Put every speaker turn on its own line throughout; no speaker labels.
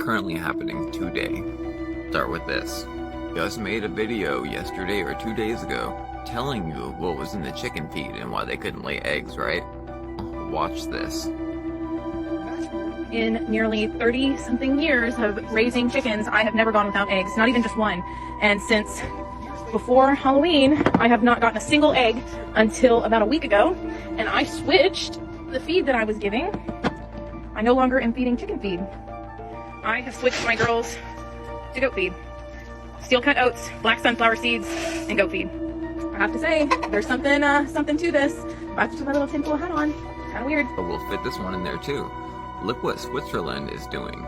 currently happening today. Start with this. Just made a video yesterday or 2 days ago telling you what was in the chicken feed and why they couldn't lay eggs, right? Watch this.
In nearly 30 something years of raising chickens, I have never gone without eggs, not even just one. And since before Halloween, I have not gotten a single egg until about a week ago. And I switched the feed that I was giving. I no longer am feeding chicken feed. I have switched my girls to goat feed. Steel cut oats, black sunflower seeds, and goat feed. I have to say, there's something to this. I have to put my little tinfoil hat on. Kind of weird.
But we'll fit this one in there too. Look what Switzerland is doing.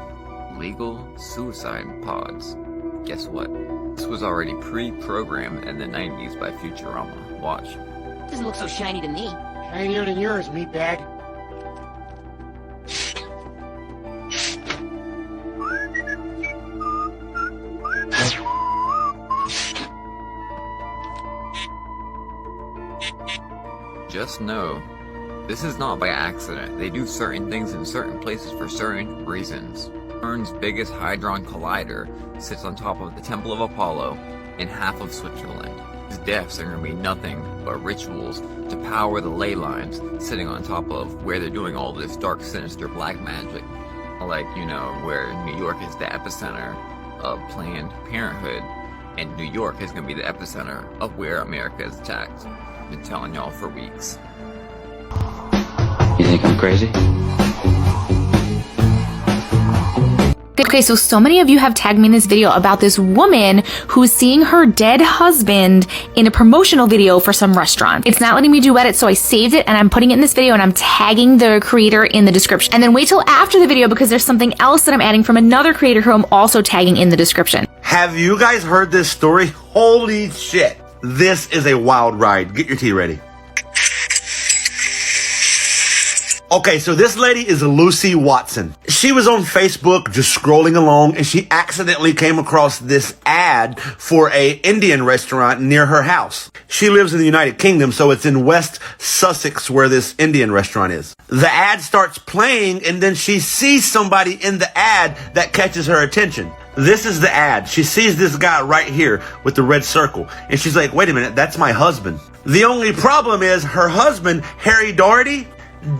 Legal suicide pods. Guess what? This was already pre-programmed in the 90s by Futurama. Watch.
Doesn't look so shiny to me.
Shinier than yours, meatbag.
Just know, this is not by accident. They do certain things in certain places for certain reasons. CERN's biggest Hadron Collider sits on top of the Temple of Apollo in half of Switzerland. These deaths are going to be nothing but rituals to power the ley lines sitting on top of where they're doing all this dark, sinister black magic. Like, you know, where New York is the epicenter of Planned Parenthood, and New York is going to be the epicenter of where America is attacked. I've been telling y'all for weeks.
You think I'm crazy?
Okay, so many of you have tagged me in this video about this woman who's seeing her dead husband in a promotional video for some restaurant. It's not letting me do edits, so I saved it and I'm putting it in this video and I'm tagging the creator in the description. And then wait till after the video because there's something else that I'm adding from another creator who I'm also tagging in the description.
Have you guys heard this story? Holy shit. This is a wild ride. Get your tea ready. Okay, so this lady is Lucy Watson. She was on Facebook just scrolling along and she accidentally came across this ad for a Indian restaurant near her house. She lives in the United Kingdom, so it's in West Sussex where this Indian restaurant is. The ad starts playing and then she sees somebody in the ad that catches her attention. This is the ad. She sees this guy right here with the red circle. And she's like, wait a minute, that's my husband. The only problem is her husband, Harry Doherty,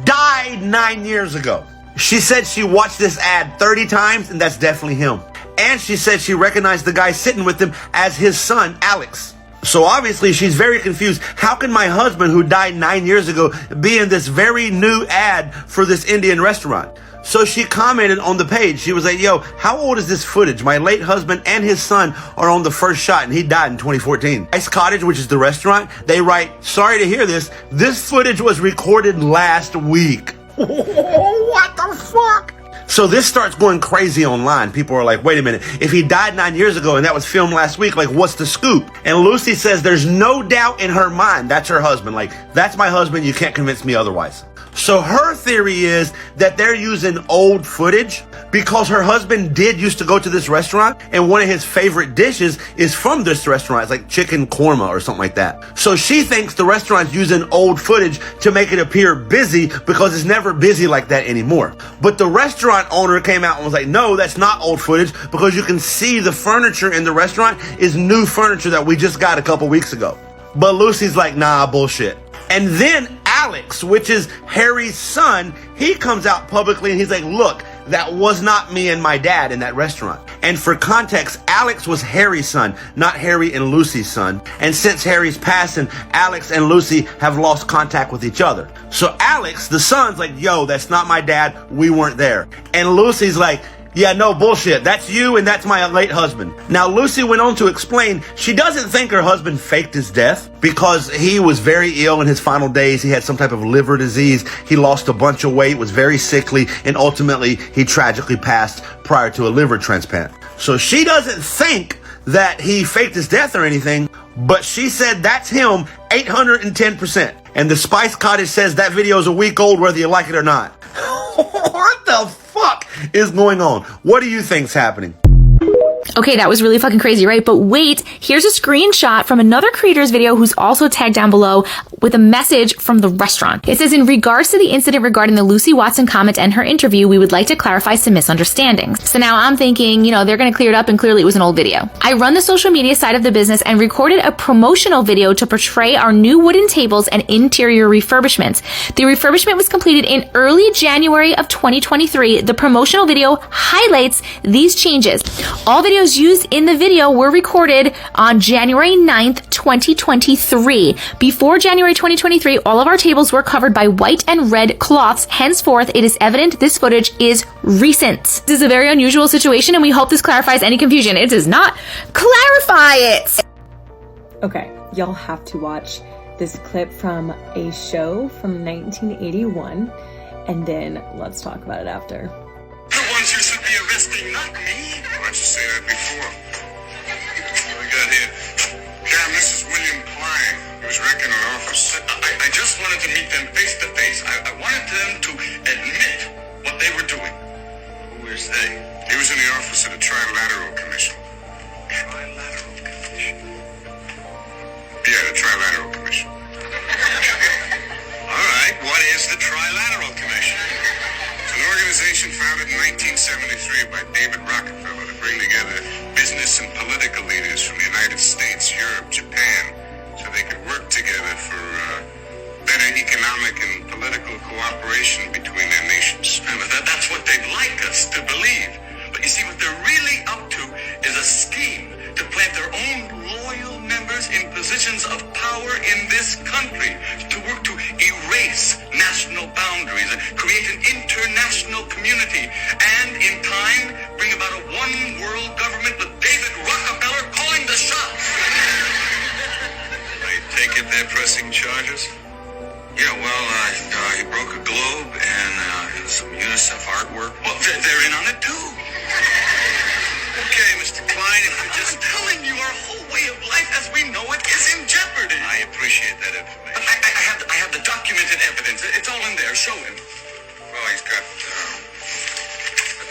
died 9 years ago. She said she watched this ad 30 times and that's definitely him. And she said she recognized the guy sitting with him as his son, Alex. So obviously she's very confused. How can my husband who died 9 years ago be in this very new ad for this Indian restaurant? So she commented on the page. She was like, yo, how old is this footage? My late husband and his son are on the first shot and he died in 2014. Ice Cottage, which is the restaurant, they write, sorry to hear this. This footage was recorded last week. What the fuck? So this starts going crazy online. People are like, wait a minute. If he died 9 years ago and that was filmed last week, like what's the scoop? And Lucy says there's no doubt in her mind that's her husband. Like, that's my husband. You can't convince me otherwise. So her theory is that they're using old footage because her husband did used to go to this restaurant and one of his favorite dishes is from this restaurant. It's like chicken korma or something like that. So she thinks the restaurant's using old footage to make it appear busy because it's never busy like that anymore. But the restaurant owner came out and was like, no, that's not old footage because you can see the furniture in the restaurant is new furniture that we just got a couple weeks ago. But Lucy's like, nah, bullshit. And then Alex, which is Harry's son, he comes out publicly and he's like, look, that was not me and my dad in that restaurant. And for context, Alex was Harry's son, not Harry and Lucy's son. And since Harry's passing, Alex and Lucy have lost contact with each other. So Alex, the son's like, yo, that's not my dad. We weren't there. And Lucy's like, yeah, no bullshit. That's you and that's my late husband. Now, Lucy went on to explain she doesn't think her husband faked his death because he was very ill in his final days. He had some type of liver disease. He lost a bunch of weight, was very sickly, and ultimately he tragically passed prior to a liver transplant. So she doesn't think that he faked his death or anything, but she said that's him 810%. And the Spice Cottage says that video is a week old whether you like it or not. What the fuck is going on? What do you think's happening?
Okay, that was really fucking crazy, right? But wait, here's a screenshot from another creator's video who's also tagged down below with a message from the restaurant. It says, in regards to the incident regarding the Lucy Watson comment and her interview, we would like to clarify some misunderstandings. So now I'm thinking, they're going to clear it up, and clearly it was an old video. I run the social media side of the business and recorded a promotional video to portray our new wooden tables and interior refurbishments. The refurbishment was completed in early January of 2023. The promotional video highlights these changes. All videos used in the video were recorded on January 9th, 2023. Before January 2023, all of our tables were covered by white and red cloths. Henceforth, it is evident this footage is recent. This is a very unusual situation, and we hope this clarifies any confusion. It does not clarify it.
Okay, y'all have to watch this clip from a show from 1981, and then let's talk about it after.
The ones you should be arresting, not me. Why'd you say that before? What we got here? Cam, this is William Klein. He was wrecking an office. I just wanted to meet them face to face. I wanted them to admit what they were doing. Who is they? He was in the office of the Trilateral Commission. Trilateral Commission? Yeah, the Trilateral Commission. All right, what is the Trilateral Commission? It's an organization founded in 1973 by David Rockefeller to bring together business and political leaders from the United States, Europe, Japan, so they could work together for better economic and political cooperation between their nations. And that's what they'd like us to believe. But you see, what they're really up to is a scheme to plant their own loyal members in positions of power in this country, to work to erase national boundaries and create an international community, and in time bring about a one-world government with David Rockefeller calling the shots. I take it they're pressing charges? Yeah, well, he broke a globe and some UNICEF artwork. Well, they're in on it too. Okay, Mr. Klein, if you're just telling you our whole way of life as we know it is in jeopardy. I appreciate that information. But I have the documented evidence. It's all in there. Show him. Well, he's got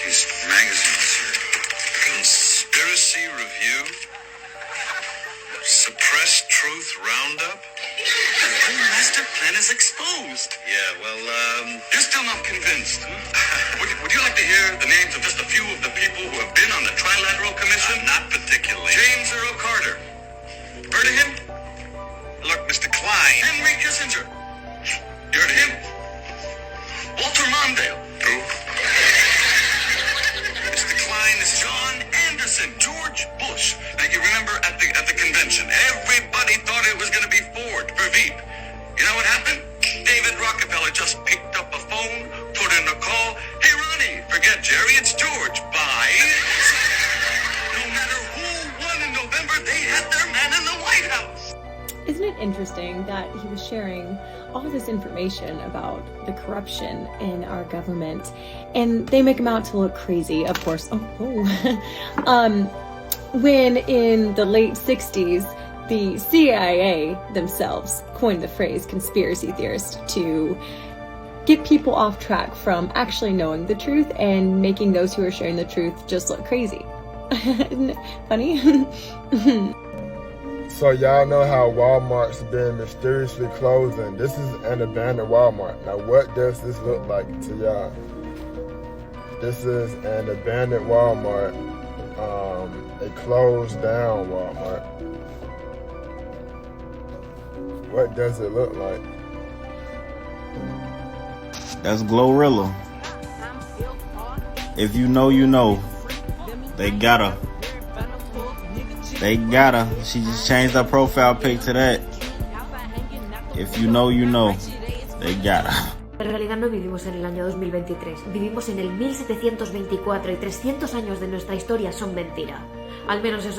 these magazines here. Conspiracy Review. Suppressed Truth Roundup. The whole master plan is exposed. Yeah, well, you're still not convinced, huh? Would you like to hear the names of just a few of the people who have been on the Trilateral Commission? Not particularly. James Earl Carter. Heard of him? Look, Mr. Klein. Henry Kissinger. You heard of him? Walter Mondale. Who? Mr. Klein, this is John Anderson. George Bush. Now, you remember at the convention, everybody thought it was going to be Ford for Veep. You know what happened? David Rockefeller just picked up a phone, put in a call. Hey, Ronnie, forget Jerry, it's George. Bye. No matter who won in November, they had their man in the White House.
Isn't it interesting that he was sharing all this information about the corruption in our government, and they make him out to look crazy, of course. When in the late 60s, the CIA themselves coined the phrase conspiracy theorist to get people off track from actually knowing the truth and making those who are sharing the truth just look crazy. Isn't it funny?
So y'all know how Walmart's been mysteriously closing. This is an abandoned Walmart. Now what does this look like to y'all? This is an abandoned Walmart, a closed down Walmart. What does it look like?
That's Glorilla. If you know, you know. They gotta. She just changed her profile pic to that. If you know, you know. They gotta.
En realidad no vivimos en el año 2023, vivimos en el 1724 y 300 años de nuestra historia son mentira. Al menos eso